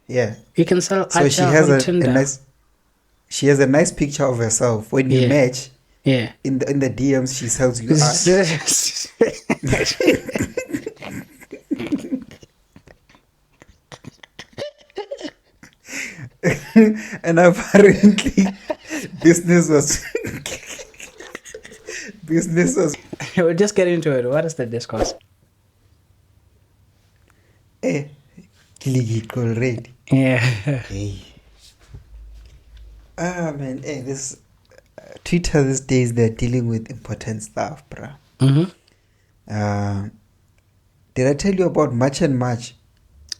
Yeah. You can sell So she atcha has on a Tinder. nice picture of herself. When you Yeah. match Yeah. in the DMs, she sells you art. And apparently, business was business was We'll just get into it. What is the discourse? click already. Yeah. Hey. Man, this Twitter these days they're dealing with important stuff, bruh. Mm-hmm. Did I tell you about Match and Match?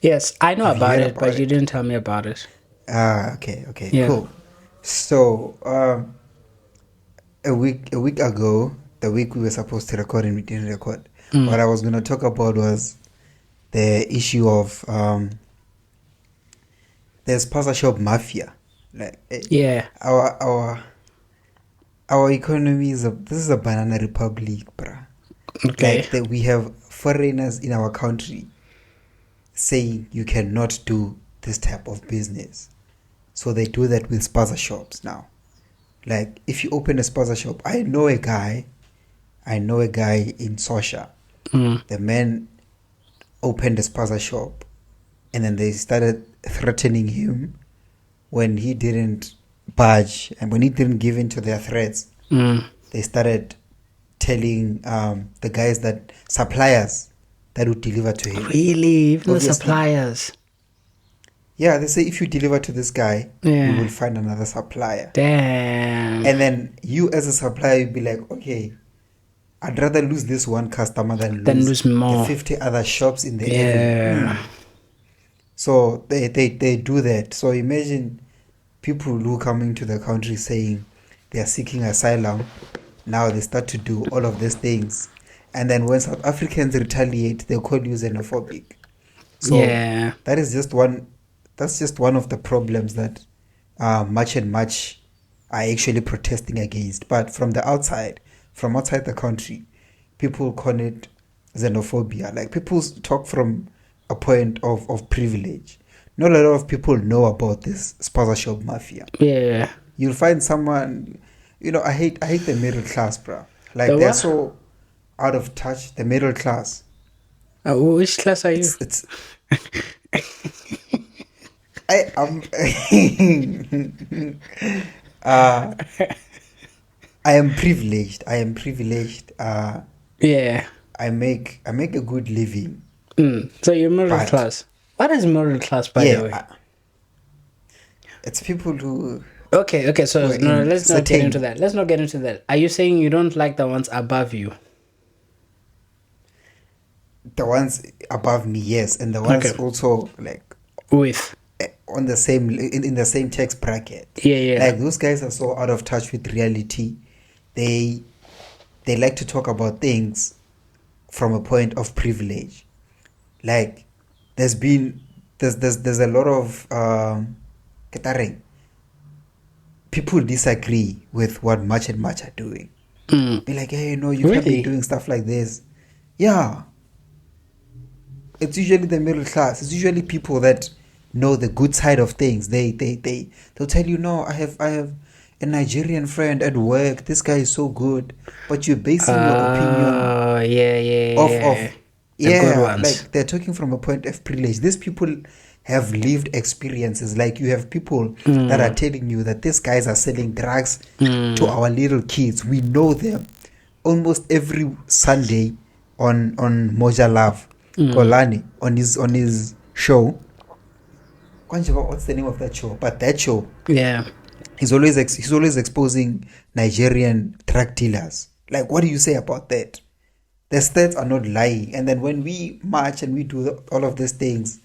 Yes, I know Have you about heard it, about but you it? didn't tell me about it. Okay, Yeah. cool. So, a week ago, the week we were supposed to record and we didn't record. What I was going to talk about was the issue of the sponsorship mafia. Like Yeah. our economy this is a banana republic, bruh. Okay. Like that we have foreigners in our country saying you cannot do this type of business. So they do that with spaza shops now. Like if you open a spaza shop, I know a guy in Sosha. The man opened a spaza shop and then they started threatening him when he didn't budge and when he didn't give in to their threats. They started telling the guys that suppliers that would deliver to him. Really? Even the Obviously, suppliers? yeah, they say if you deliver to this guy, Yeah. we will find another supplier. Damn. And then you as a supplier, you'd be like, okay, I'd rather lose this one customer than lose the more. 50 other shops in the Yeah. area. So they do that. So imagine people who come into the country saying they are seeking asylum. Now they start to do all of these things. And then when South Africans retaliate, they call you xenophobic. So Yeah. that's just one of the problems that Much and Much are actually protesting against. But from outside the country, people call it xenophobia. Like people talk from a point of privilege. Not a lot of people know about this sponsorship mafia. Yeah. You'll find someone, I hate the middle class, bro. Like The they're what? so out of touch. The middle class. Which class are you? It's I am I am privileged. Yeah. I make a good living. So you're middle But class. What is middle class, by the way? It's people who Okay. So who are no, in let's not get into certain that. Let's not get into that. Are you saying you don't like the ones above you? the ones above me, yes, and the ones Okay. also like With. on the same in the same tax bracket. Yeah. Like those guys are so out of touch with reality. They like to talk about things from a point of privilege. Like there's a lot of ketare. People disagree with what Much and Much are doing. Be like, hey, no, you can't be Really? doing stuff like this. Yeah. It's usually the middle class. It's usually people that know the good side of things. They'll tell you, no, I have a Nigerian friend at work. This guy is so good. But you're basing your opinion Yeah. The good ones. like they're talking from a point of privilege. These people have lived experiences. Like you have people that are telling you that these guys are selling drugs to our little kids. We know them almost every Sunday on Moja Love. Kolani on his show. What's the name of that show? But that show, Yeah. he's always exposing Nigerian drug dealers. Like, what do you say about that? The stats are not lying. And then when we march and we do all of these things,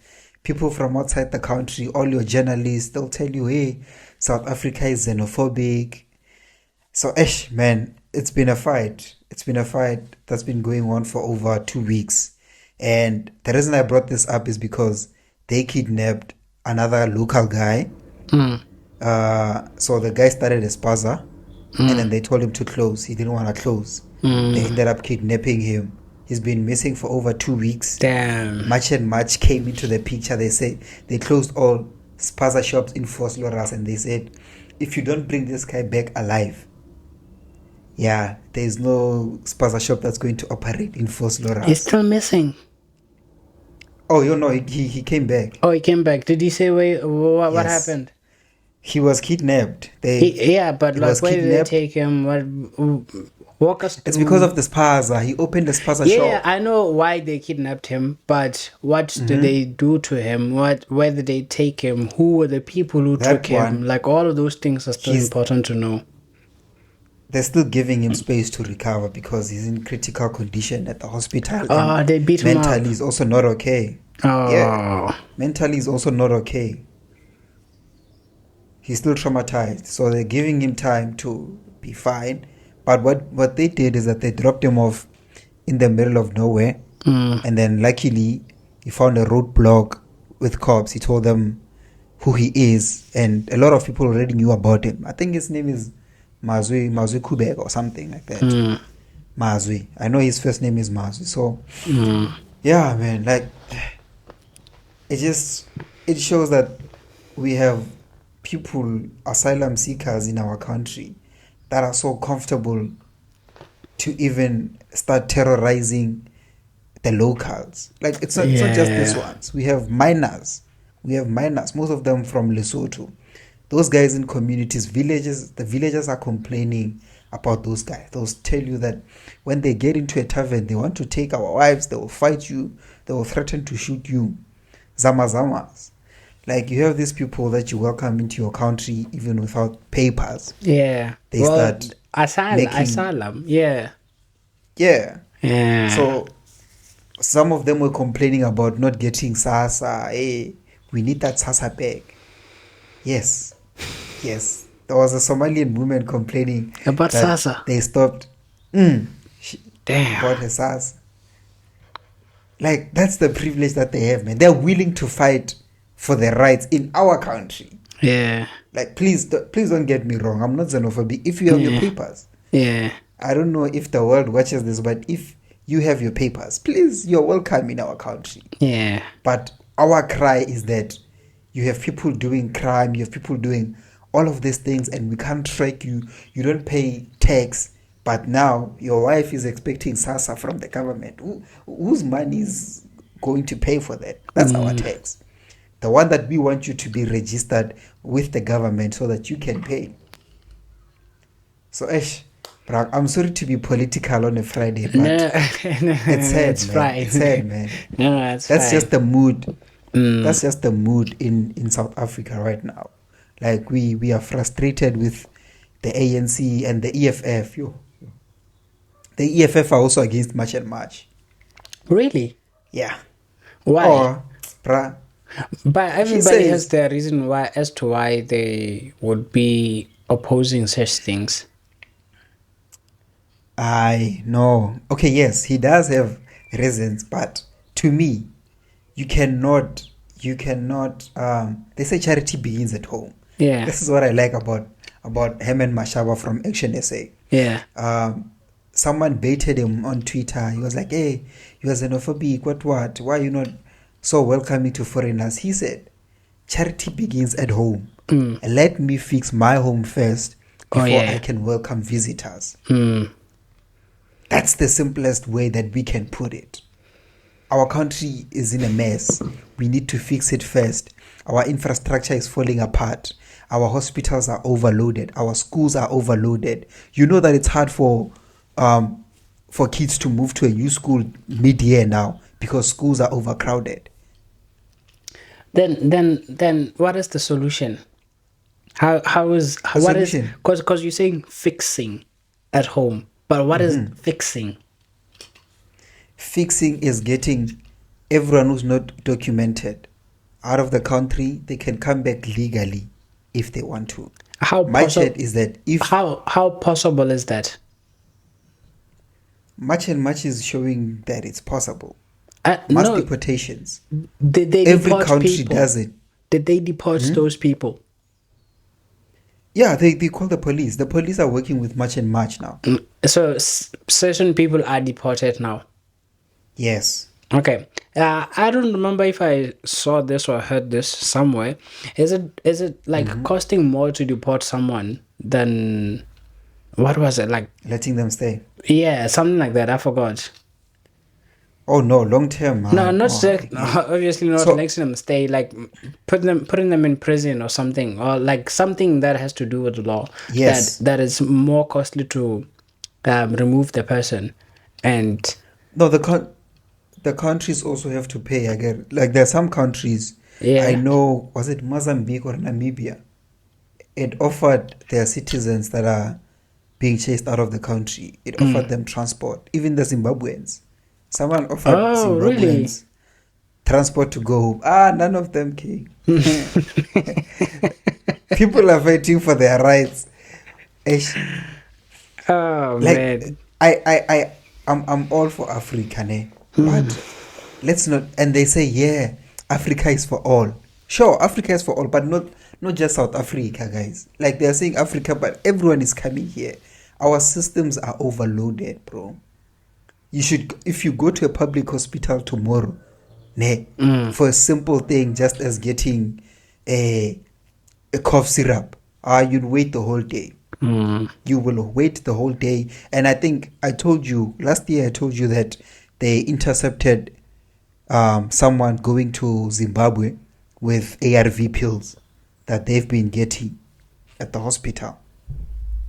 people from outside the country, all your journalists, they'll tell you, hey, South Africa is xenophobic. So, man, it's been a fight. It's been a fight that's been going on for over 2 weeks. And the reason I brought this up is because they kidnapped another local guy. So the guy started a spaza and then they told him to close. He didn't want to close. They ended up kidnapping him. He's been missing for over 2 weeks. Damn. Much and Much came into the picture. They said they closed all Spaza shops in Vosloorus, and they said, if you don't bring this guy back alive, yeah, there's no Spaza shop that's going to operate in Vosloorus. He's still missing. Oh, you know, he came back. Oh, he came back. Did he say what Yes. happened? He was kidnapped. But he like, was where did they kidnapped. take him? What? Walk us It's through. because of the Spaza. He opened the Spaza Yeah, shop. I know why they kidnapped him, but what did they do to him? Where did they take him? Who were the people who That took him? one, Like, all of those things are still he's- important to know. They're still giving him space to recover because he's in critical condition at the hospital. Oh, and they beat him up. mentally he's also not okay. Oh, Yeah. Mentally he's also not okay. He's still traumatized. So they're giving him time to be fine. But what they did is that they dropped him off in the middle of nowhere. And then luckily he found a roadblock with cops. He told them who he is, and a lot of people already knew about him. I think his name is Mazwi Kubek or something like that. Mazwi. I know his first name is Mazwi. So yeah, man, like it shows that we have people, asylum seekers in our country, that are so comfortable to even start terrorizing the locals. Like it's not just these ones. We have minors. Most of them from Lesotho. Those guys in communities, villages, the villagers are complaining about those guys. They'll tell you that when they get into a tavern, they want to take our wives, they will fight you, they will threaten to shoot you. Zamas. Like, you have these people that you welcome into your country even without papers. yeah. They start asylum. Yeah. Yeah. Yeah. So some of them were complaining about not getting SASA. Hey, we need that SASA back. Yes. There was a Somalian woman complaining About that SASA? they stopped. Damn. About her SASA. Like, that's the privilege that they have, man. They're willing to fight for their rights in our country. Yeah. Like, please don't get me wrong. I'm not xenophobic. If you have your papers, Yeah. I don't know if the world watches this, but if you have your papers, please, you're welcome in our country. Yeah. But our cry is that you have people doing crime, you have people doing all of these things, and we can't track you. You don't pay tax, but now your wife is expecting SASA from the government. Whose money is going to pay for that? That's our tax. The one that we want you to be registered with the government so that you can pay. So, I'm sorry to be political on a Friday, but it's sad, it's man. fine. It's sad, man. No, it's That's fine. just the mood. That's just the mood in South Africa right now. Like, we are frustrated with the ANC and the EFF. The EFF are also against March and March. Really? Yeah. Why? Or, bruh. But everybody says- has their reason why as to why they would be opposing such things. I know. Okay, yes, he does have reasons, but to me, you cannot they say charity begins at home. Yeah. This is what I like about Herman Mashaba from Action SA. Yeah. Someone baited him on Twitter. He was like, hey, you are xenophobic, what? Why are you not so welcoming to foreigners? He said, charity begins at home. Let me fix my home first before I can welcome visitors. That's the simplest way that we can put it. Our country is in a mess. We need to fix it first. Our infrastructure is falling apart. Our hospitals are overloaded. Our schools are overloaded. You know that it's hard for kids to move to a new school mid-year now because schools are overcrowded. Then what is the solution? What is, because you're saying fixing at home, but what is fixing? Fixing is getting everyone who's not documented out of the country. They can come back legally if they want to. My chat is that if how possible is that? Much and Much is showing that it's possible. Mass deportations. Did they Every deport country people? does it. Did they deport those people? Yeah, they call the police. The police are working with Much and Much now. So certain people are deported now. Yes. Okay. I don't remember if I saw this or heard this somewhere. Is it like costing more to deport someone than what was it like? Letting them stay. Yeah, something like that. I forgot. Oh no, long term, No, man. not Oh, no, obviously not so letting them stay. Like putting them in prison or something, or like something that has to do with the law. That yes. that is more costly to remove the person, and No, the countries also have to pay. I get like there are some countries I yeah. know. Was it Mozambique or Namibia? It offered their citizens that are being chased out of the country. It offered Mm. them transport. Even the Zimbabweans. Someone offered Oh, really? Zimbabweans transport to go home. Ah, none of them came. People are fighting for their rights. Ish. Oh Like man. I'm all for Africa, eh? But let's not. And they say, yeah, Africa is for all. Sure, Africa is for all, but not just South Africa, guys. Like they're saying Africa, but everyone is coming here. Our systems are overloaded, bro. You should, if you go to a public hospital tomorrow, ne, Mm. for a simple thing, just as getting a a cough syrup, you'd wait the whole day. Mm. You will wait the whole day. And I think I told you last year, I told you that they intercepted someone going to Zimbabwe with ARV pills that they've been getting at the hospital.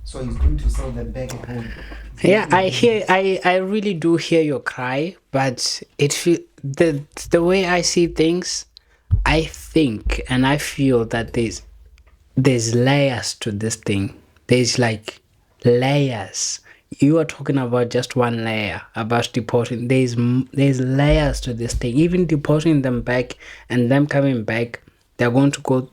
So he's going to sell them back at home. He's Yeah, making I money. hear. I really do hear your cry, but it feel the way I see things. I think and I feel that there's layers to this thing. There's like layers. You are talking about just one layer about deporting. There's layers to this thing. Even deporting them back and them coming back, they're going to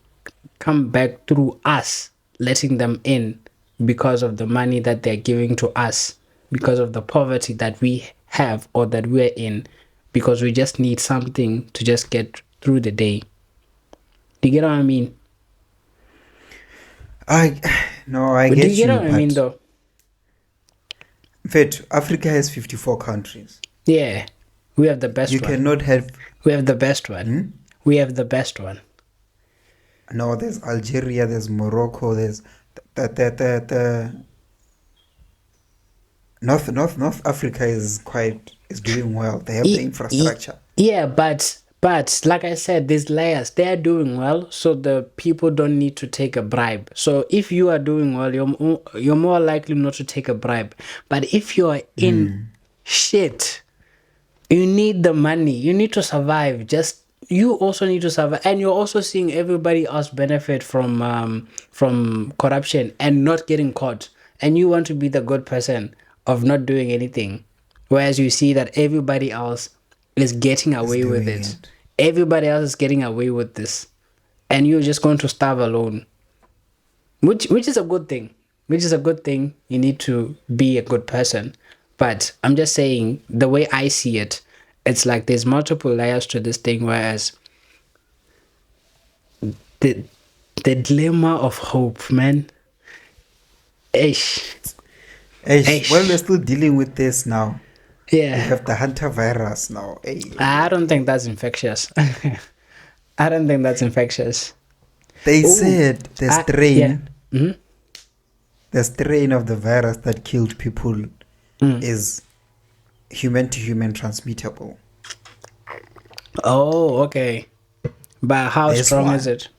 come back through us letting them in because of the money that they're giving to us, because of the poverty that we have or that we're in, because we just need something to just get through the day. Do you get what I mean? I no, I Do you get get you, what I mean but though? in fact, Africa has 54 countries. Yeah. We have the You best one. cannot have. We have the best one. Hmm? We have the best one. No, there's Algeria, there's Morocco, there's the North Africa is doing well. They have the infrastructure. Yeah, but like I said, these layers, they are doing well, so the people don't need to take a bribe. So if you are doing well, you're more likely not to take a bribe. But if you are in shit, you need the money. You need to survive. Just you also need to survive, and you're also seeing everybody else benefit from corruption and not getting caught. And you want to be the good person of not doing anything, whereas you see that everybody else is getting Is away with doing it. it. Everybody else is getting away with this, and you're just going to starve alone, which is a good thing. Which is a good thing. You need to be a good person. But I'm just saying the way I see it, it's like there's multiple layers to this thing. Whereas the the dilemma of hope, man. Ish, Well, we're ish. still dealing with this now. We Yeah. have the Huntavirus now. I don't think that's infectious. I don't think that's infectious. They Oh, said yeah. Hmm. the strain of the virus that killed people Mm. is human to human transmittable. Oh, okay. But how This strong is one, it?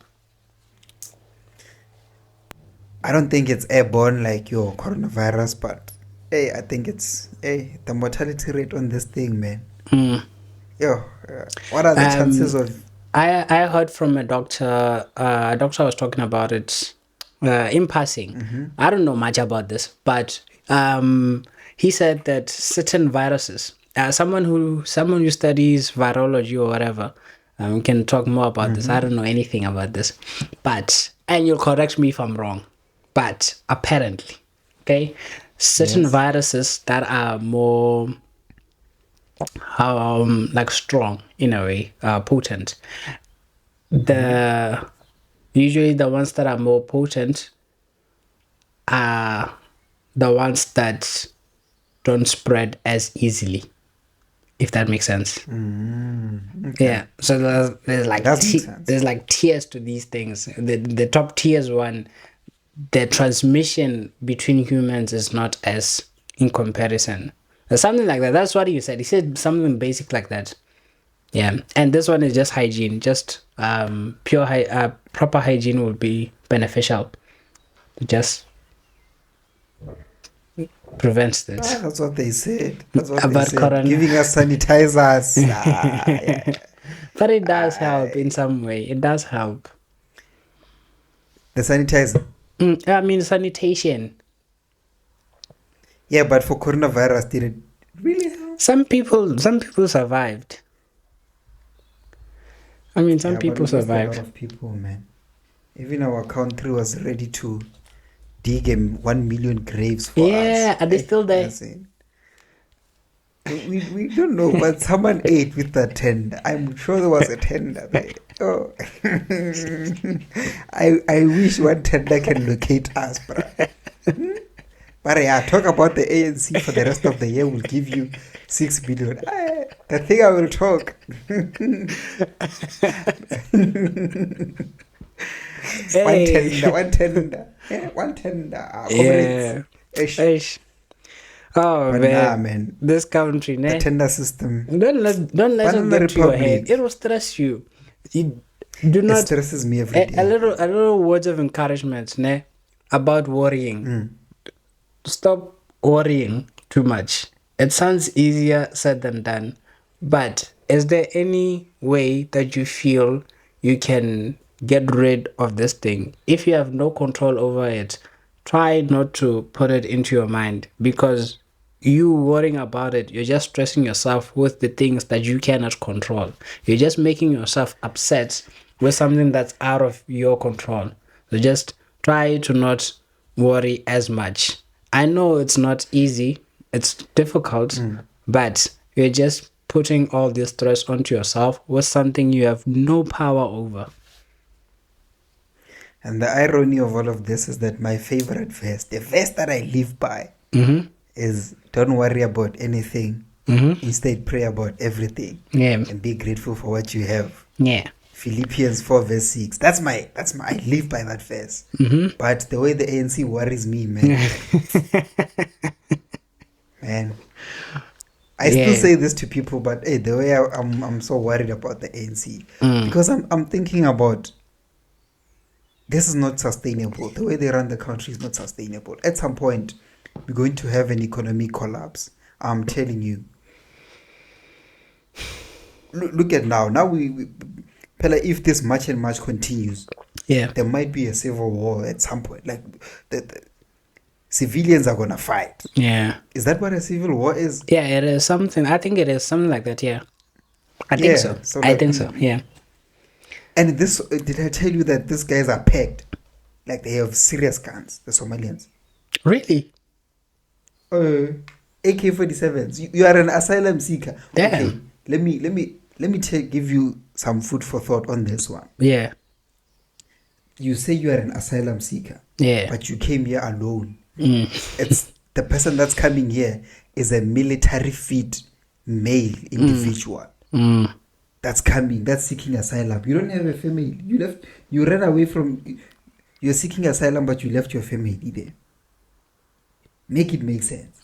I don't think it's airborne like your coronavirus, but hey, I think it's the mortality rate on this thing, man. Mm. Yo, what are the chances Um, of? I heard from a doctor. A doctor was talking about it in passing. I don't know much about this, but he said that certain viruses. Someone who studies virology or whatever can talk more about this. I don't know anything about this, but and you'll correct me if I'm wrong. But apparently, okay, certain Yes. viruses that are more like strong in a way, potent. The usually the ones that are more potent are the ones that don't spread as easily. if that makes sense. Okay. Yeah. So there's like That makes sense. there's like tiers to these things. The top tiers one, the transmission between humans is not as in comparison. There's something like that. That's what you said. He said something basic like that. Yeah. And this one is just hygiene. Just proper hygiene would be beneficial. It just prevents this. That's what they said. That's what About they said. corona. Giving us sanitizers. Yeah. But it does help in some way. It does help. The sanitizer. I mean, sanitation. Yeah, but for coronavirus, did it really help? Some people survived. I mean, some Yeah, people but we lost a survived. lot of people, man. Even our country was ready to dig 1 million graves for us. Yeah, are they still there? Insane. We don't know, but someone ate with that tender. I'm sure there was a tender there. Oh, I wish one tender can locate us, bro. But yeah, talk about the ANC for the rest of the year. We'll give you 6 billion. The thing I will talk. One tender. Yeah, one tender. Yeah. Comrades. Eish. Oh But man. nah, man. This country, The ne? tender system. Don't let it Banana get to your head. Republic. It will stress you. You do It not stresses me every day. a little words of encouragement, ne? About worrying. Stop worrying too much. It sounds easier said than done. But is there any way that you feel you can get rid of this thing? If you have no control over it, try not to put it into your mind, because you worrying about it, you're just stressing yourself with the things that you cannot control. You're just making yourself upset with something that's out of your control. So just try to not worry as much. I know it's not easy, it's difficult, but you're just putting all this stress onto yourself with something you have no power over. And the irony of all of this is that my favorite verse, the verse that I live by, is don't worry about anything. Instead, pray about everything. Yeah. And be grateful for what you have. Yeah. Philippians 4 verse 6. That's my I live by that verse. But the way the ANC worries me, man. Man. I still say this to people, but hey, the way I'm so worried about the ANC. Because I'm thinking about, this is not sustainable. The way they run the country is not sustainable. At some point, we're going to have an economic collapse. I'm telling you. Look at now. Now Pella, if this march and march continues, there might be a civil war at some point. Like the civilians are gonna fight. Yeah. Is that what a civil war is? Yeah, it is something. I think it is something like that. Yeah. I think so. I think so. Yeah. And this, did I tell you that these guys are pegged? Like they have serious guns, the Somalians. Really? AK-47s. You are an asylum seeker. Damn. Okay, let me give you some food for thought on this one. Yeah. You say you are an asylum seeker. Yeah. But you came here alone. It's the person that's coming here is a military fit male individual. That's coming, that's seeking asylum. You don't have a family. You ran away from, you're seeking asylum, but you left your family there. Make it make sense.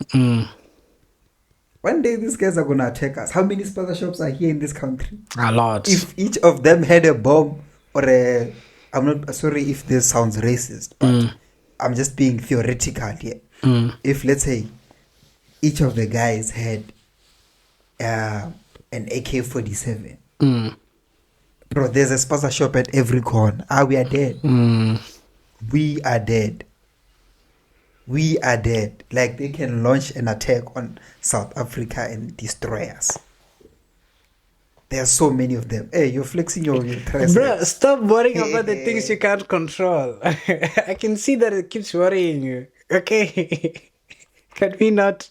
One day these guys are going to attack us. How many Spaza shops are here in this country? A lot. If each of them had a bomb or I'm not sorry if this sounds racist, but I'm just being theoretical here. If, let's say, each of the guys had an AK-47, bro, there's a Spaza shop at every corner. We are dead. We are dead. We are dead. Like, they can launch an attack on South Africa and destroy us. There are so many of them. Hey, you're flexing your triceps. Bro, stop worrying about the things you can't control. I can see that it keeps worrying you. Okay. Can we not?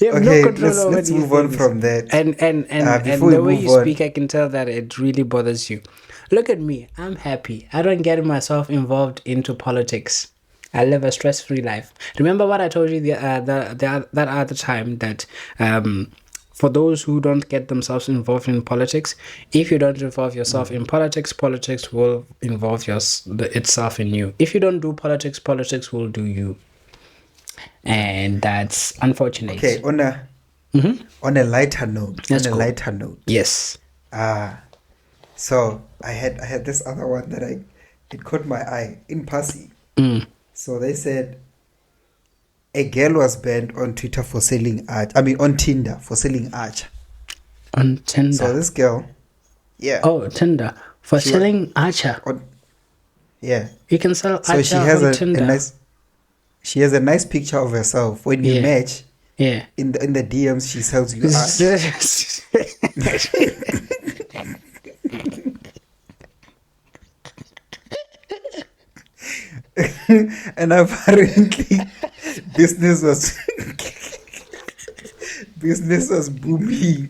You have no control over let's these move on things. from that. And Before the we way you move on, speak, I can tell that it really bothers you. Look at me. I'm happy. I don't get myself involved into politics. I live a stress-free life. Remember what I told you that other time, that for those who don't get themselves involved in politics, if you don't involve yourself in politics, politics will involve itself in you. If you don't do politics, politics will do you. And that's unfortunate. Okay, on a lighter note. That's cool. Lighter note. Yes. So I had this other one that it caught my eye in passing. So they said a girl was banned on Twitter for selling on Tinder for selling atcha. On Tinder. So this girl, yeah. Oh, Tinder for selling atcha. Yeah. You can sell atcha so she has on Tinder. She has a nice picture of herself. When you match, in the DMs, she sells you atcha. And apparently business was booming.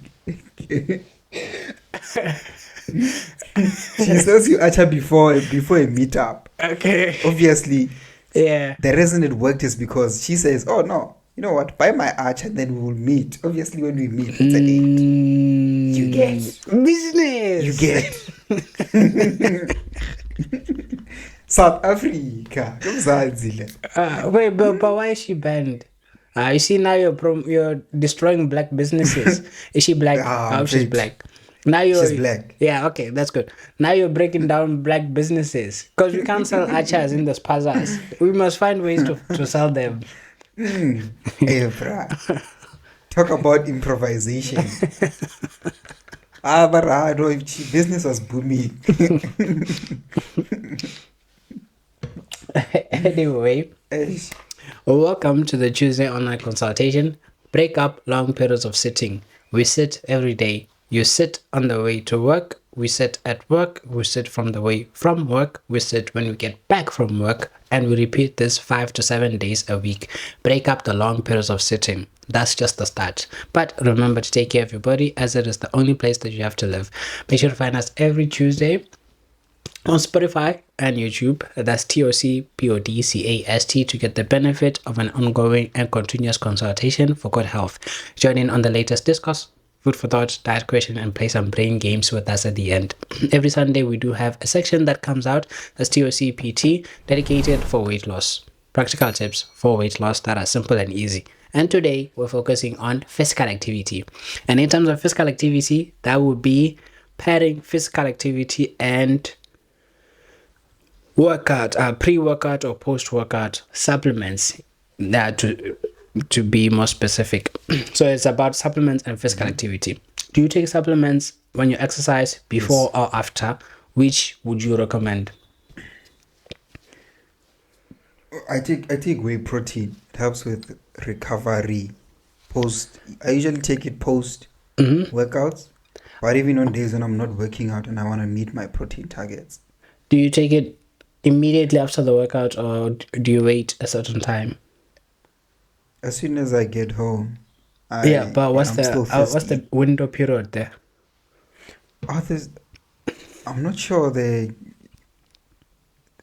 She sells you atcha before a meetup. Okay. Obviously, yeah. The reason it worked is because she says, "Oh no, you know what? Buy my atcha and then we will meet." Obviously, when we meet, it's a date. You get business. You get South Africa. Wait, but why is she banned? You see, now you're destroying black businesses. Is she black? She's black. Now she's black. Yeah, okay, that's good. Now you're breaking down black businesses because we can't sell atchas in the spazas. We must find ways to sell them. Hey, bruh. Talk about improvisation. But business was booming. Anyway, welcome to the Tuesday online consultation. Break up long periods of sitting. We sit every day. You sit on the way to work. We sit at work. We sit from the way from work. We sit when we get back from work. And we repeat this 5 to 7 days a week. Break up the long periods of sitting. That's just the start. But remember to take care of your body, as it is the only place that you have to live. Make sure to find us every Tuesday on Spotify and YouTube. That's TOCPODCAST to get the benefit of an ongoing and continuous consultation for good health. Join in on the latest discourse, food for thought, diet question, and play some brain games with us at the end. Every Sunday we do have a section that comes out as TOCPT, dedicated for weight loss. Practical tips for weight loss that are simple and easy. And today we're focusing on physical activity. And in terms of physical activity, that would be pairing physical activity and workout, pre-workout or post-workout supplements, to be more specific. So it's about supplements and physical activity. Do you take supplements when you exercise, before or after? Which would you recommend? I take whey protein. It helps with recovery. I usually take it post workouts, but even on days when I'm not working out and I want to meet my protein targets. Do you take it immediately after the workout, or do you wait a certain time? As soon as I get home. But what's the window period there? I'm not sure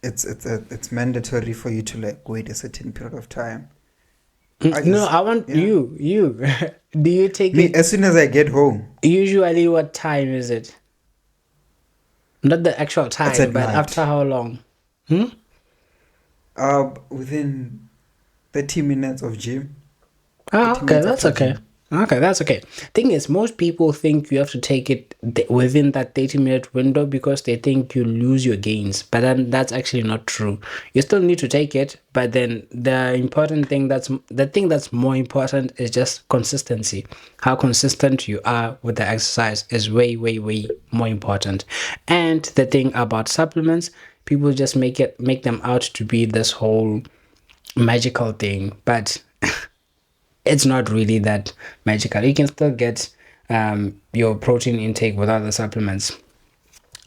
it's mandatory for you to wait a certain period of time. I want you. Do you take me it as soon as I get home? Usually, what time is it? Not the actual time, but night. After how long? Within 30 minutes of gym. Okay, that's okay. Okay, that's okay. Thing is, most people think you have to take it within that 30-minute window because they think you lose your gains. But then that's actually not true. You still need to take it, but then the thing that's more important is just consistency. How consistent you are with the exercise is way, way, way more important. And the thing about supplements, people just make them out to be this whole magical thing, but it's not really that magical. You can still get your protein intake without the supplements.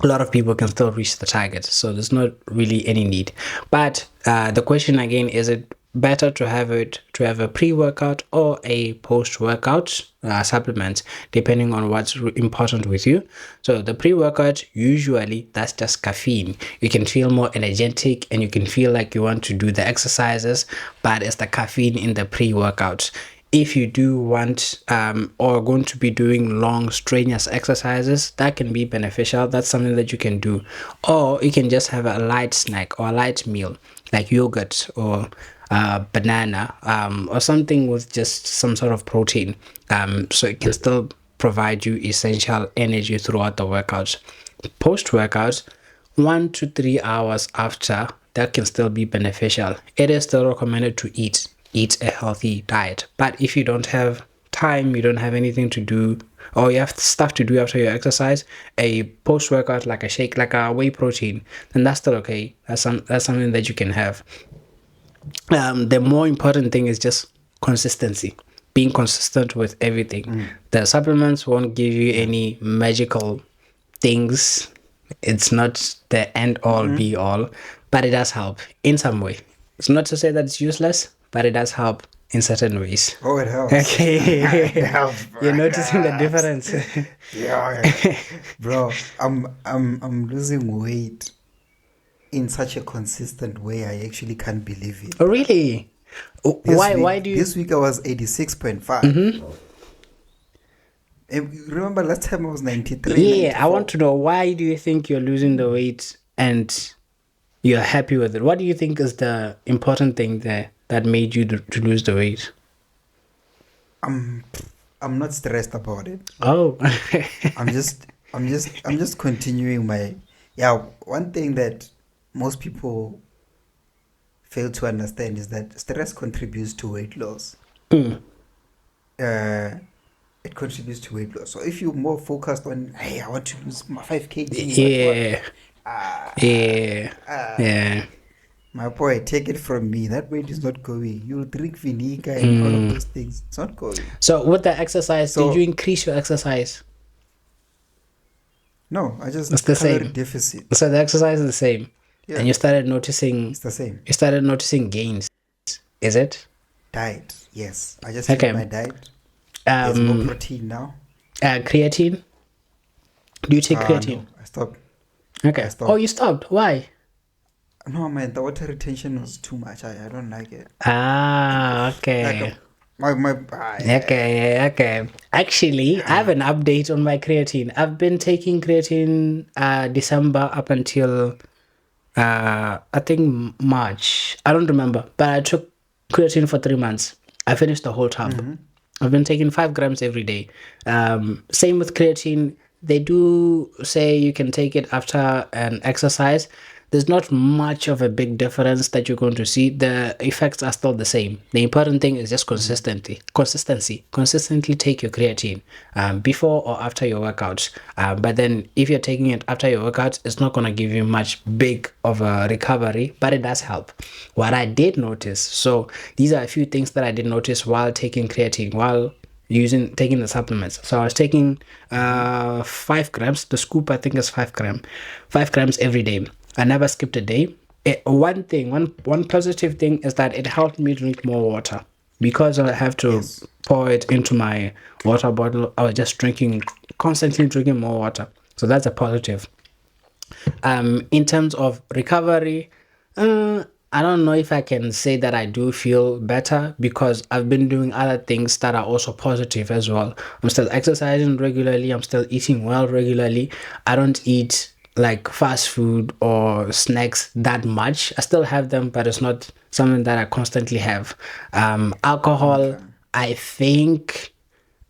A lot of people can still reach the target, so there's not really any need. But the question again, is it better to have a pre-workout or a post-workout supplement, depending on what's important with you? So the pre-workout, usually that's just caffeine. You can feel more energetic and you can feel like you want to do the exercises, but it's the caffeine in the pre-workout. if you do want or going to be doing long strenuous exercises, that can be beneficial. That's something that you can do. Or you can just have a light snack or a light meal like yogurt or banana, or something with just some sort of protein, so it can still provide you essential energy throughout the workouts. Post workout, 1 to 3 hours after, that can still be beneficial. It is still recommended to eat a healthy diet, but if you don't have time, you don't have anything to do, or you have stuff to do after your exercise, a post workout like a shake, like a whey protein, then that's still okay. That's something that you can have. The more important thing is just consistency, being consistent with everything. The supplements won't give you any magical things. It's not the end all be all, but it does help in some way. It's not to say that it's useless, but it does help in certain ways. Oh, it helps. Okay. It helps, bro. You're noticing the difference. Yeah, bro. I'm losing weight in such a consistent way. I actually can't believe it. Oh, really? Why do you? This week I was 86.5. Remember last time I was 93. Yeah, 94. I want to know, why do you think you're losing the weight and you're happy with it? What do you think is the important thing there that made you to lose the weight? I'm not stressed about it. Oh. I'm just continuing my. Yeah, one thing that most people fail to understand is that stress contributes to weight loss. It contributes to weight loss. So if you're more focused on, hey, I want to lose my 5 kg. Yeah. My boy, take it from me. That weight is not going. You'll drink vinegar and all of those things. It's not going. So with the exercise, did you increase your exercise? No, I just It's the same deficit. So the exercise is the same. Yeah. And you started noticing. It's the same. You started noticing gains. Is it? Diet, yes. I just changed my diet. There's more protein now. Creatine? Do you take creatine? No, I stopped. Okay. Oh, you stopped? Why? No, man, the water retention was too much. I don't like it. Okay. Okay. Actually, I have an update on my creatine. I've been taking creatine December up until I think March. I don't remember, but I took creatine for 3 months. I finished the whole tub. I've been taking 5 grams every day. Same with creatine. They do say you can take it after an exercise. There's not much of a big difference that you're going to see. The effects are still the same. The important thing is just consistency. Consistently take your creatine before or after your workouts. But then if you're taking it after your workouts, it's not going to give you much big of a recovery, but it does help. What I did notice, so these are a few things that I did notice while taking creatine, while taking the supplements. So I was taking 5 grams. The scoop, I think, is 5 grams every day. I never skipped a day. One positive thing is that it helped me drink more water, because I have to pour it into my water bottle. I was just constantly drinking more water. So that's a positive. In terms of recovery, I don't know if I can say that I do feel better, because I've been doing other things that are also positive as well. I'm still exercising regularly. I'm still eating well regularly. I don't eat like fast food or snacks that much. I still have them, but it's not something that I constantly have. Alcohol, I think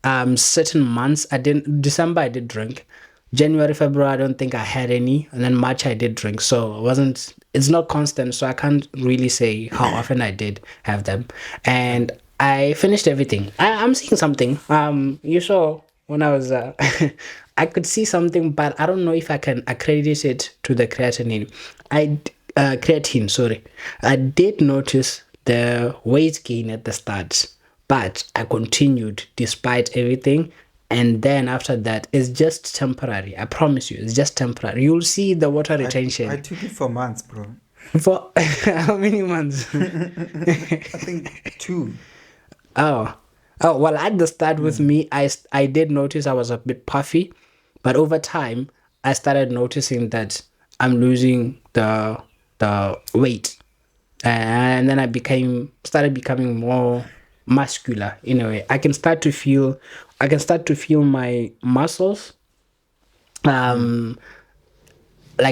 certain months December I did drink. January, February, I don't think I had any, and then March I did drink. So it's not constant, so I can't really say how often I did have them. And I finished everything. I'm seeing something. You saw when I was I could see something, but I don't know if I can accredit it to the creatine. I did notice the weight gain at the start, but I continued despite everything. And then after that, it's just temporary. I promise you, it's just temporary. You'll see the water retention. I took it for months, bro. For how many months? I think 2. Oh, well, at the start with me, I did notice I was a bit puffy, but over time, I started noticing that I'm losing the weight, and then I started becoming more muscular in a way. I can start to feel my muscles, like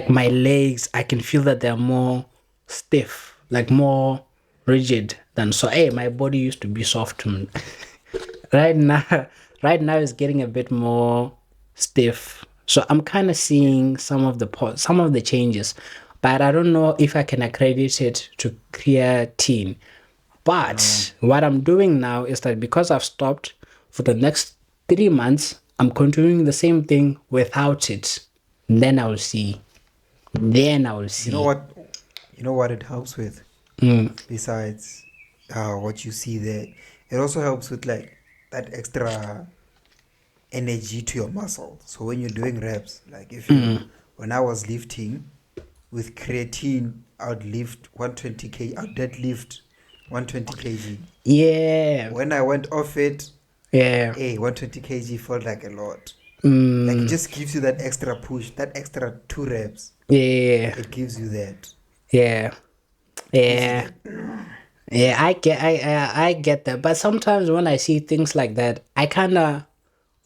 my legs. I can feel that they're more stiff, like more rigid than so. Hey, my body used to be soft. Right now, right now it's getting a bit more stiff. So I'm kind of seeing some of the changes, but I don't know if I can accredit it to creatine. But what I'm doing now is that because I've stopped for the next 3 months, I'm continuing the same thing without it. Then I will see. Then I will You know see. what? You know what it helps with? Besides what you see there, it also helps with like that extra energy to your muscle. So when you're doing reps, like when I was lifting with creatine, I would lift 120 kg. I'd deadlift 120 kg. Yeah. When I went off it, Yeah. 120 kg felt like a lot. Like it Mm, just gives you that extra push, that extra 2 reps. yeah. It gives you that. Yeah. It gives you Yeah. that. Yeah, I get that. But sometimes when I see things like that, I kind of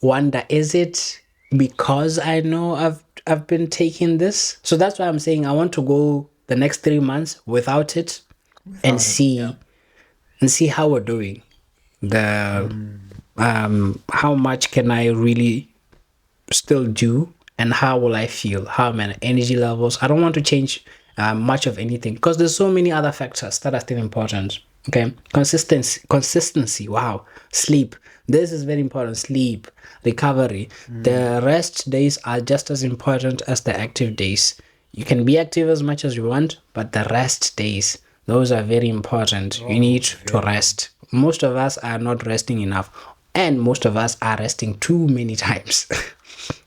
wonder, is it because I know I've been taking this? So that's why I'm saying I want to go the next 3 months without it and Without it, yeah. see how we're doing. The how much can I really still do, and how will I feel, how my energy levels. I don't want to change much of anything because there's so many other factors that are still important. Okay, consistency, wow. Sleep, this is very important. Sleep, recovery. The rest days are just as important as the active days. You can be active as much as you want, but the rest days, those are very important. You Oh, need to very. rest. Most of us are not resting enough, and most of us are resting too many times.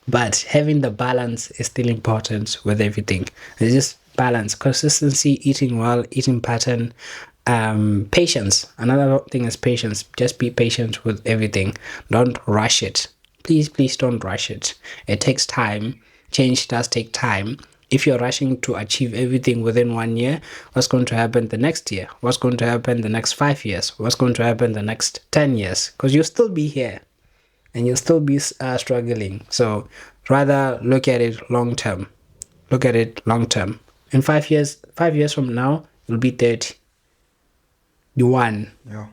But having the balance is still important with everything. It's just balance, consistency, eating well, eating pattern, patience. Another thing is patience. Just be patient with everything. Don't rush it. Please don't rush it. It takes time. Change does take time. If you're rushing to achieve everything within 1 year, what's going to happen the next year? What's going to happen the next 5 years? What's going to happen the next 10 years? Because you'll still be here and you'll still be struggling. So rather look at it long term. Look at it long term. In 5 years, 5 years from now, you'll be 30. You won. Yeah.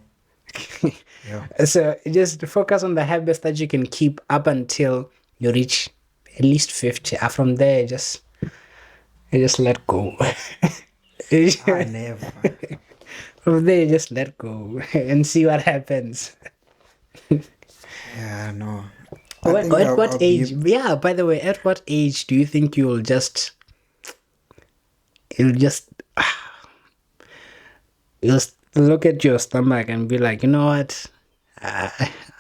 Yeah. So just focus on the habits that you can keep up until you reach at least 50. From there, you just let go. I never. From there, you just let go and see what happens. Yeah, no. I think At what I'll age? be. Yeah, by the way, at what age do you think you'll just you'll look at your stomach and be like, you know what?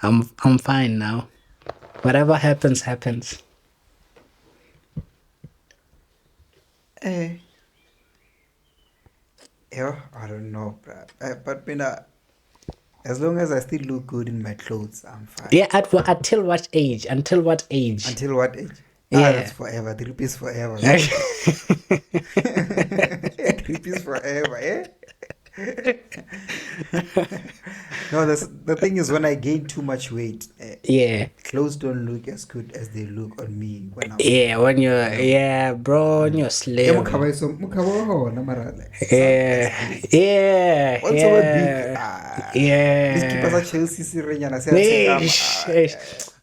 I'm fine now. Whatever happens, happens. Eh, yeah, I don't know, bruh. But as long as I still look good in my clothes, I'm fine. Yeah, until what age? Until what age? Until what age? That's Yeah. forever. Drip is forever, man. Drip is forever, eh? No, the thing is, when I gain too much weight, Yeah. clothes don't look as good as they look on me when I'm, Yeah, when you're, you know. yeah, bro, when you're slim. Mukhaba wa hona, mara, like, some Yeah, explain. yeah, Once over big, yeah, this keeper yeah. sa Chelsea sirenyana se a tshekama, Eish, eish.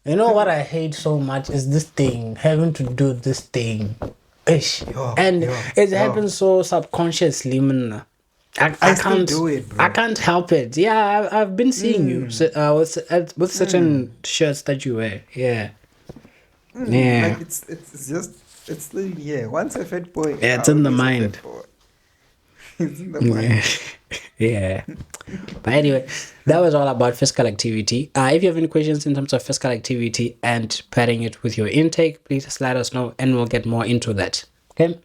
You know what I hate so much is this thing, having to do this thing. Ish. yo, And yo, it yo. happens so subconsciously, man. I I still can't do it, I bro. can't help it. Yeah, I've been seeing you with certain shirts that you wear. Yeah. Yeah. Like it's just it's still here. Once a fat boy, Yeah, it's in the always a fat mind. boy. It's in the Yeah. mind. Yeah. But anyway, that was all about physical activity. If you have any questions in terms of physical activity and pairing it with your intake, please just let us know and we'll get more into that. Okay.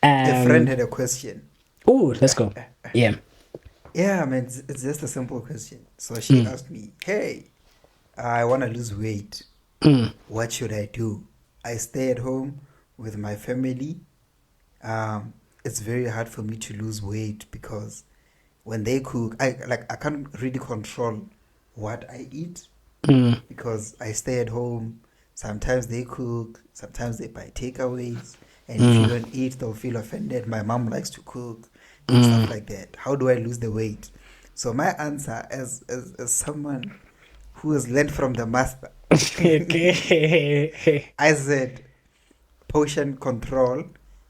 A friend had a question. Oh, let's go. Yeah. Yeah, man, it's just a simple question. So she asked me, "Hey, I want to lose weight. What should I do? I stay at home with my family. It's very hard for me to lose weight because when they cook, I can't really control what I eat because I stay at home. Sometimes they cook, sometimes they buy takeaways, and if you don't eat, they'll feel offended. My mom likes to cook and stuff like that. How do I lose the weight? So my answer, as someone who has learned from the master, Okay. I said portion control,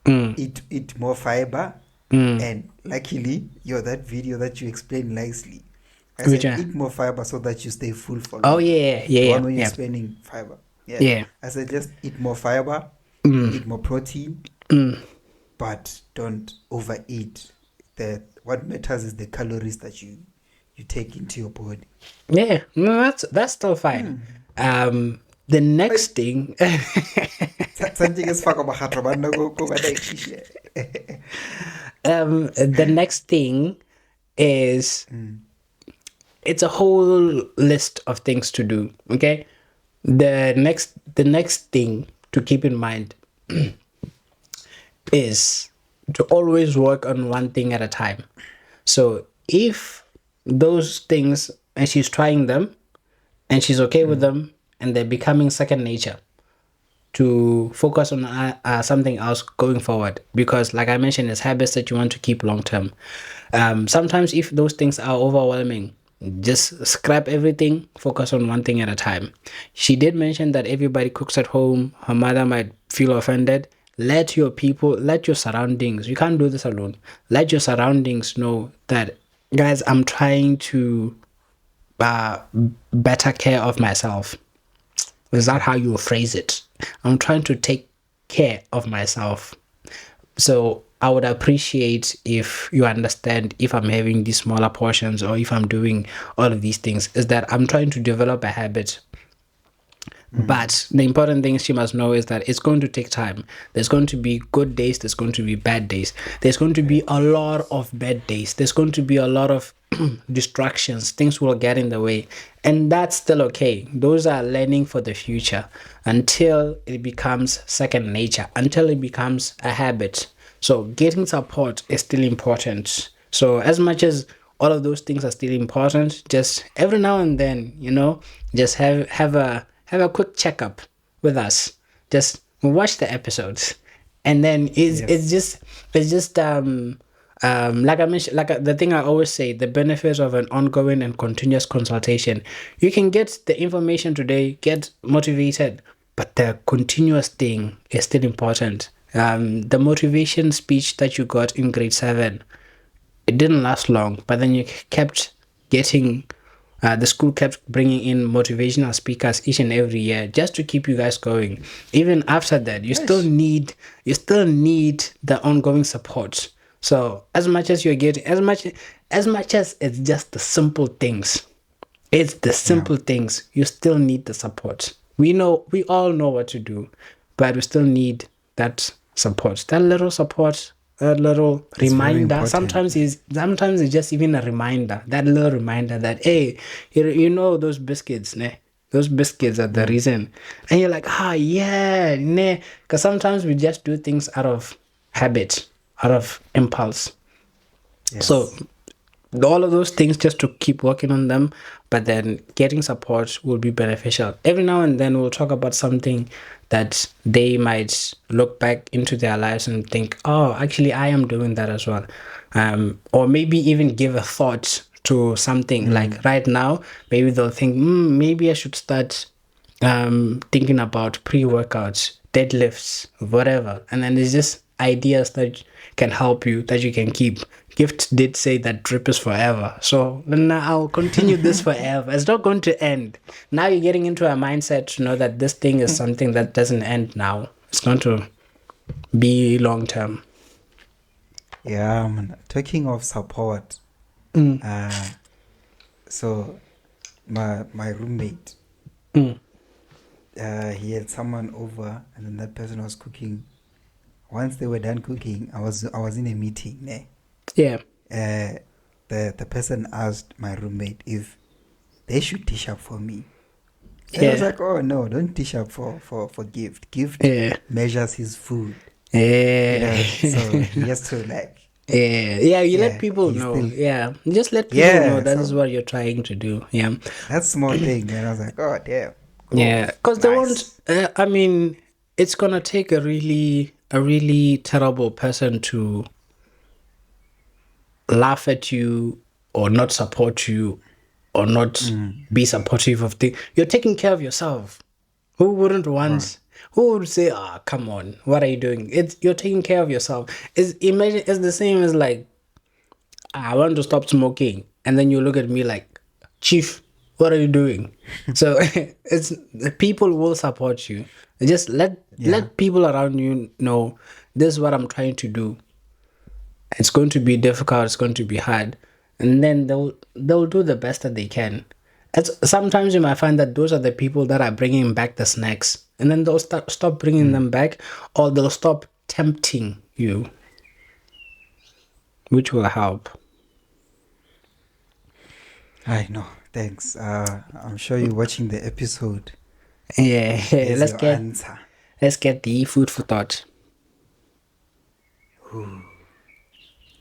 eat more fiber, and luckily, that video that you explained nicely. I Which said one? eat more fiber so that you stay full for Oh longer. yeah, The yeah, one where you're yeah, explaining fiber. Yeah. yeah. I said just eat more fiber, eat more protein, but don't overeat. What matters is the calories that you take into your body. Yeah, no, that's still fine. The next thing, Something is fuck about heart, but no go back. the next thing is it's a whole list of things to do. Okay, the next thing to keep in mind is to always work on one thing at a time. So if those things and she's trying them and she's okay with them and they're becoming second nature, to focus on something else going forward, because like I mentioned, it's habits that you want to keep long term. Sometimes if those things are overwhelming, just scrap everything, focus on one thing at a time. She did mention that everybody cooks at home, her mother might feel offended. Let your surroundings, you can't do this alone, let your surroundings know that, guys, I'm trying to better care of myself. Is that how you phrase it? I'm trying to take care of myself. So I would appreciate if you understand, if I'm having these smaller portions or if I'm doing all of these things, is that I'm trying to develop a habit. But the important thing she must know is that it's going to take time. There's going to be good days, there's going to be bad days, there's going to be a lot of bad days, there's going to be a lot of distractions, things will get in the way, and that's still okay. Those are learning for the future until it becomes second nature, until it becomes a habit. So getting support is still important. So as much as all of those things are still important, just every now and then, just have a quick checkup with us. Just watch the episodes, and then it's just like I mentioned, the thing I always say, the benefits of an ongoing and continuous consultation. You can get the information today, get motivated, but the continuous thing is still important. The motivation speech that you got in grade 7, it didn't last long, but then you kept getting the school kept bringing in motivational speakers each and every year just to keep you guys going. Even after that, you still need the ongoing support. So as much as you're getting, as much as it's just the simple things, it's the simple things, you still need the support. We all know what to do, but we still need that support, that little support, a little reminder. Sometimes it's just even a reminder, that little reminder that, hey, those biscuits, ne? Those biscuits are the reason. And you're like, yeah, ne? Because sometimes we just do things out of habit, out of impulse. Yes. So all of those things, just to keep working on them, but then getting support will be beneficial. Every now and then we'll talk about something that they might look back into their lives and think, oh, actually I am doing that as well. Or maybe even give a thought to something. Like right now, maybe they'll think, maybe I should start thinking about pre-workouts, deadlifts, whatever. And then there's just ideas that can help you, that you can keep. Gift did say that drip is forever, so now I'll continue this forever. It's not going to end. Now you're getting into a mindset to know that this thing is something that doesn't end now. It's going to be long term. Yeah, man. Talking of support, so my roommate, he had someone over, and then that person was cooking. Once they were done cooking, I was in a meeting, ne? Yeah. The person asked my roommate if they should dish up for me. And I was like, oh no, don't dish up for Gift. Gift measures his food. Yeah. So he has to Yeah, you let Yeah, people he's know. still. Yeah, just let people know Yeah, that is so what you're trying to do. Yeah, that small thing, man. I was like, oh damn, cool, yeah, because they won't. nice. I mean, it's gonna take a really terrible person to laugh at you or not support you or not Mm, be supportive of things. You're taking care of yourself. Who wouldn't right. want? Who would say, "Ah, come on, what are you doing?" It's you're taking care of yourself. It's imagine it's the same as like, I want to stop smoking, and then you look at me like, Chief, what are you doing? So it's people will support you. Just Yeah. let people around you know this is what I'm trying to do. It's going to be difficult. It's going to be hard, and then they'll do the best that they can. It's, sometimes you might find that those are the people that are bringing back the snacks, and then they'll stop bringing Mm. them back, or they'll stop tempting you, which will help. I know. Thanks. I'm sure you're watching the episode. Yeah, There's your answer. let's get the food for thought.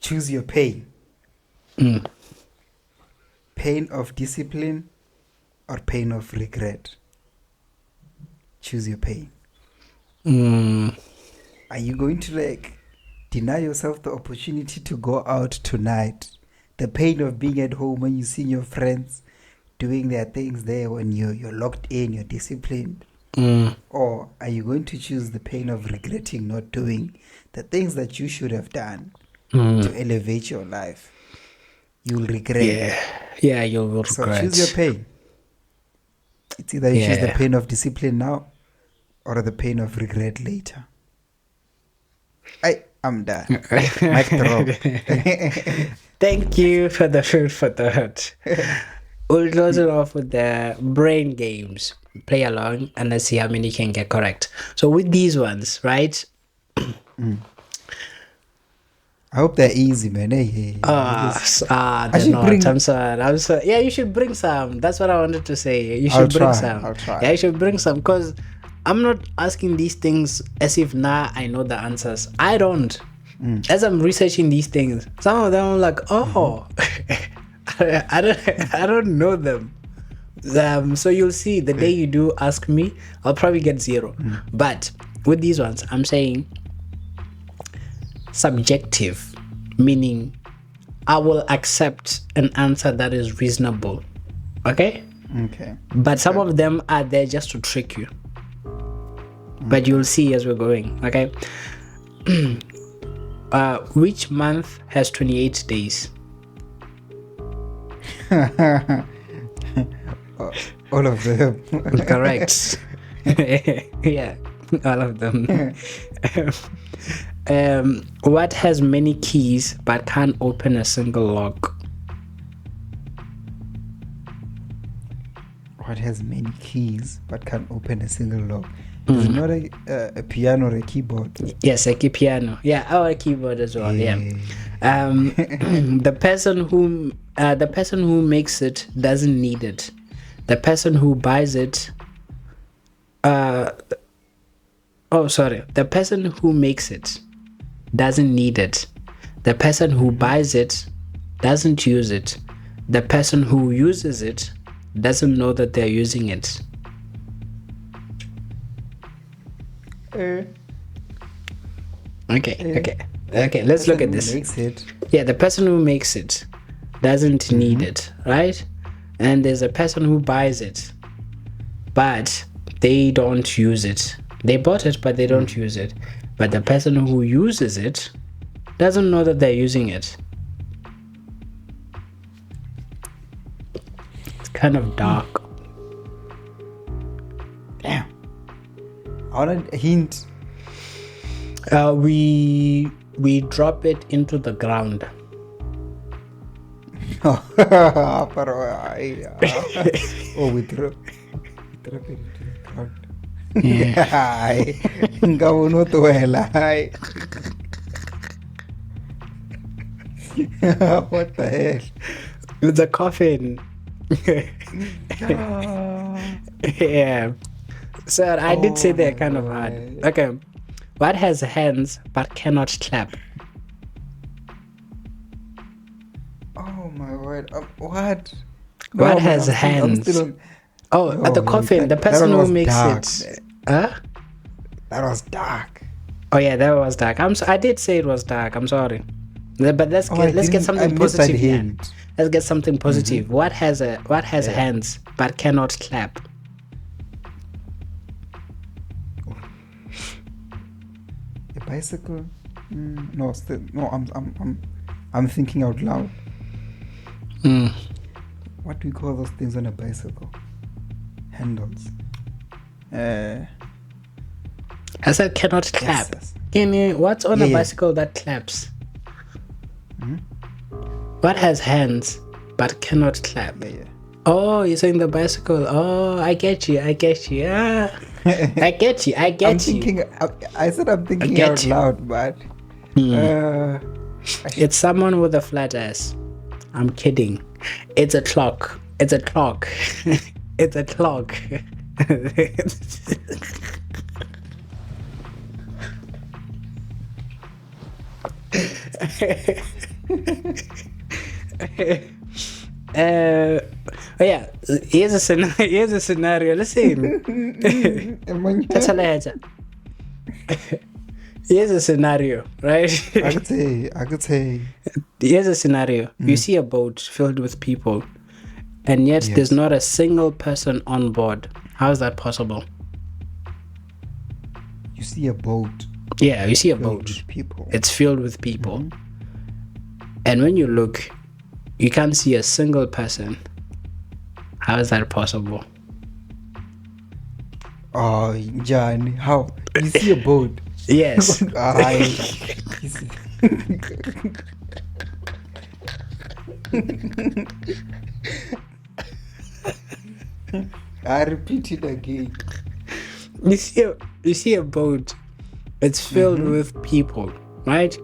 Choose your pain. Mm. Pain of discipline or pain of regret. Choose your pain. Mm. Are you going to like deny yourself the opportunity to go out tonight? The pain of being at home when you see your friends doing their things there when you're locked in, you're disciplined. Mm. Or are you going to choose the pain of regretting not doing the things that you should have done to elevate your life? You'll regret. Yeah, you will So choose your regret. pain. It's either you choose the Yeah. pain of discipline now or the pain of regret later. I'm done. Mic drop. Thank you for the food for thought. We'll close it off with the brain games. Play along and let's see how many can get correct. So with these ones, right? I hope they're easy, man. Hey, because I They're should not. bring. I'm sorry. I'm sorry. Yeah, you should bring some. That's what I wanted to say. You I'll should bring try. some. I'll try. Yeah, you should bring some because I'm not asking these things as if now I know the answers. I don't. As I'm researching these things, some of them I'm like, oh, I don't know them. So you'll see the day you do ask me, I'll probably get 0. But with these ones, I'm saying subjective, meaning I will accept an answer that is reasonable. Okay? Okay. But some of them are there just to trick you. But you'll see as we're going. Okay? Which month has 28 days? All of them. Correct. Yeah, all of them. What has many keys but can't open a single lock? What has many keys but can't open a single lock? Is it not a piano or a keyboard? Yes, a piano. Yeah, or a keyboard as well. Yeah. Yeah. The person who makes it doesn't need it. The person who buys it. The person who makes it doesn't need it. The person who buys it doesn't use it. The person who uses it doesn't know that they're using it. Okay. Let's look at this. Makes it. Yeah, the person who makes it doesn't need it, right? And there's a person who buys it, but they don't use it. They bought it, but they don't use it. But the person who uses it doesn't know that they're using it. It's kind of dark. Damn. I want a hint. We drop it into the ground. Oh, we drop it into the ground. What the hell? It's a coffin. Yeah. So I did say they're kind of hard. Okay. What has hands but cannot clap? Oh my word. What? What No, man, has I'm hands? still on. Oh, at the No, you coffin, can't. the That person one who was makes dark, it. man. Huh? That was dark. Oh yeah, that was dark. I did say it was dark. I'm sorry. But let's Oh, I get didn't. I something missed that positive here. hint. Let's get something Mm-hmm. positive. What has Yeah. hands but cannot clap? A bicycle? No, still no. I'm thinking out loud. Mm. What do we call those things on a bicycle? Handles. I said cannot clap. Yes. Can you? What's on Yeah, a yeah. bicycle that claps? Hmm? What has hands but cannot clap? Yeah. Oh, you're saying the bicycle. Oh, I get you. Ah, I get you. I'm thinking. I said I'm thinking get out you. loud, but It's someone with a flat ass. I'm kidding. It's a clock. It's a clock. It's a clock. Oh yeah, here's a scenario. Listen. Here's a scenario, right? I could say. Here's a scenario. You see a boat filled with people, and yet Yes. there's not a single person on board. How is that possible? You see a boat Yeah, you see a filled boat. with people. It's filled with people. And when you look, you can't see a single person. How is that possible? Oh, John, how? You see a boat. Yes. I repeat it again. You see a boat. It's filled with people, right?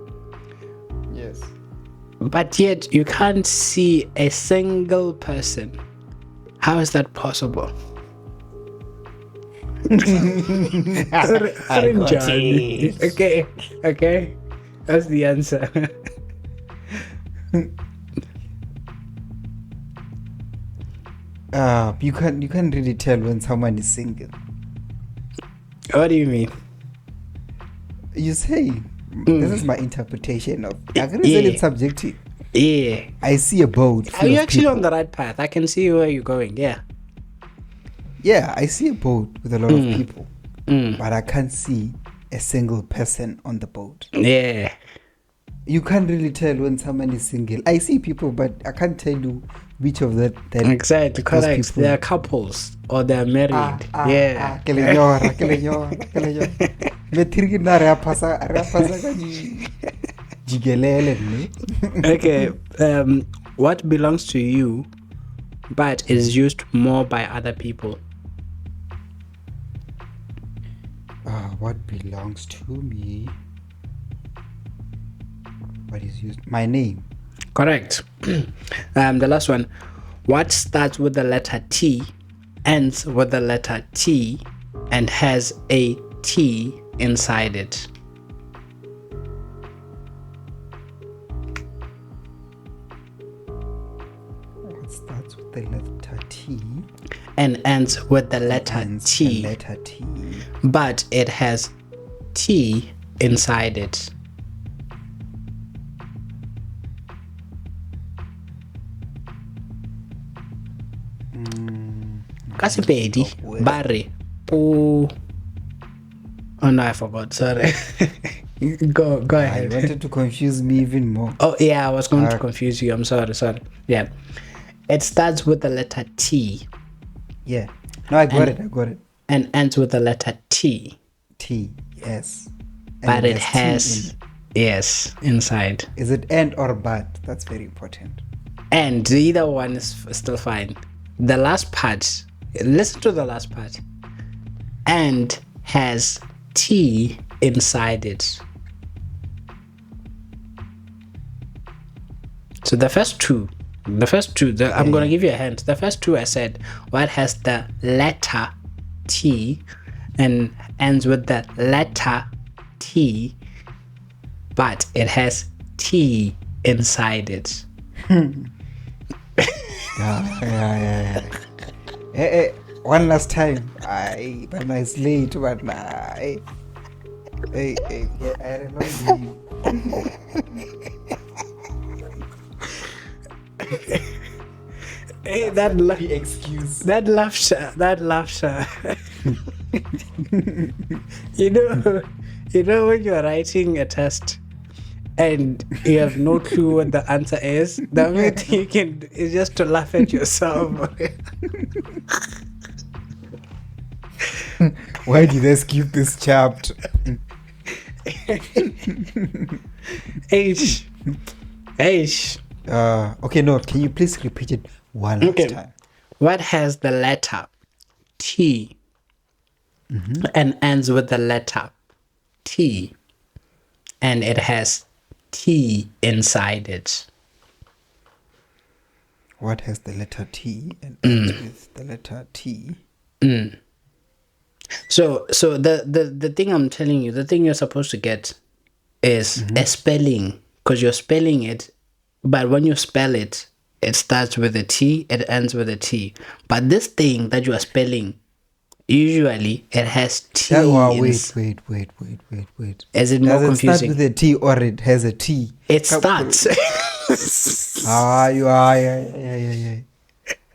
Yes. But yet you can't see a single person. How is that possible? I got it. Okay. That's the answer. You can't really tell when someone is single. What do you mean? You say this is my interpretation of. I can say it's subjective. Yeah. I see a boat. Are you actually people. on the right path? I can see where you're going. Yeah. Yeah, I see a boat with a lot of people, Mm. but I can't see a single person on the boat. Yeah. You can't really tell when someone is single. I see people, but I can't tell you which of that. Exactly. those Correct. people- They are couples or they are married. Yeah. ke lenyora. Le tiri na re a phasa ka jigelele ne. Okay. What belongs to you, but is used more by other people? What belongs to me? What is used? My name. Correct. The last one. What starts with the letter T, ends with the letter T, and has a T inside it? What starts with the letter T And ends with the letter ends T, the letter T? but it has T inside it. Kasipedi, Barry, oh no, I forgot. Sorry. Go I ahead. wanted to confuse me even more. Oh yeah, I was going to confuse you. I'm sorry. Yeah, it starts with the letter T Yeah. No, I got it. and ends with the letter T, T. Yes. but it T has in it. yes inside. Is it and or but? That's very important. And either one is still fine. The last part, listen to the last part. And has T inside it. So the first two, I'm going to give you a hint. The first two I said, what has the letter T and ends with the letter T, but it has T inside it. Yeah. Hey, one last time. But it's late, but hey, I remember you. Hey, The excuse. that laughter. you know when you're writing a test and you have no clue what the answer is, the only thing you can do is just to laugh at yourself. Why did I skip this chapter? H. Okay, no. Can you please repeat it one last time? What has the letter T and ends with the letter T, and it has T inside it? What has the letter T and ends with the letter T? So the thing I'm telling you, the thing you're supposed to get is a spelling, because you're spelling it, but when you spell it, it starts with a T, it ends with a T. But this thing that you are spelling, usually it has T. Wait. Is it Does more it confusing? start with a T or it has a T? It starts. Yeah.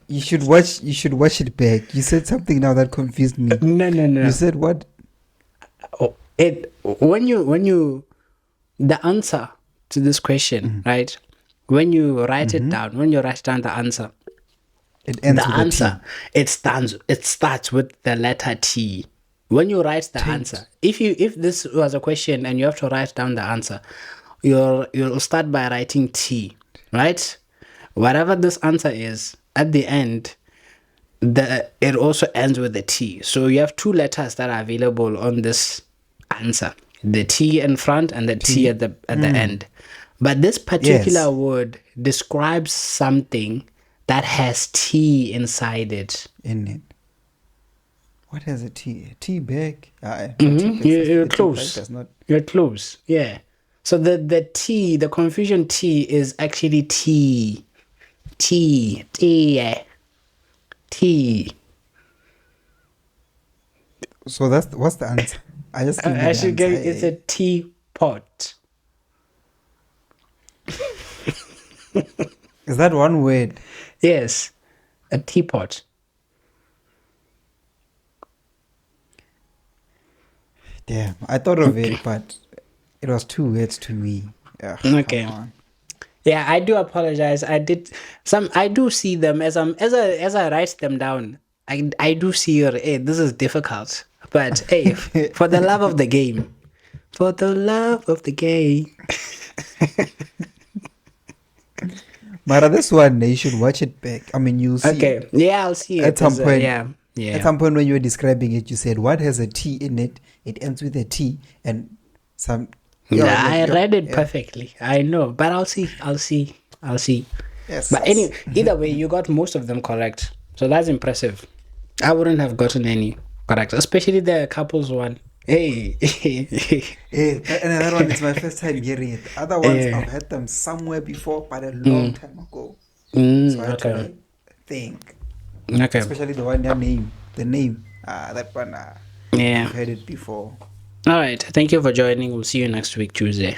You should watch it back. You said something now that confused me. No. You said what? When you the answer to this question, right? When you write it down, when you write down the answer, It ends the with answer a it starts with the letter T. When you write the answer, if this was a question and you have to write down the answer, you'll start by writing T, right? Whatever this answer is, at the end, it also ends with a T. So you have two letters that are available on this answer: the T in front and the T at the end. But this particular word describes something that has T inside it. In it. What has a T? A tea bag? You're close. Does not... You're close. Yeah. So the T, the confusion T is actually T. T. So what's the answer? I just give me I should the get answer. it's a teapot. Is that one word? Yes, a teapot. Damn, I thought of it, but it was two words to me. Ugh, Okay. come on. Yeah, I do apologize. I do see them as I write them down. I do see hey, this is difficult. But hey, for the love of the game. For the love of the game. Mara, this one, you should watch it back. I mean, you'll see. Okay. Yeah, I'll see it. At some point. Yeah. At some point when you were describing it, you said, what has a T in it? It ends with a T and some... I read it perfectly. I know. But I'll see. Yes. But anyway, either way, you got most of them correct. So that's impressive. I wouldn't have gotten any correct, especially the couples one. Hey. And that one is my first time hearing it. Other ones, I've heard them somewhere before, but a long time ago. So I had to think. Okay. Especially the one, the name. That one, Yeah. I've heard it before. All right. Thank you for joining. We'll see you next week, Tuesday.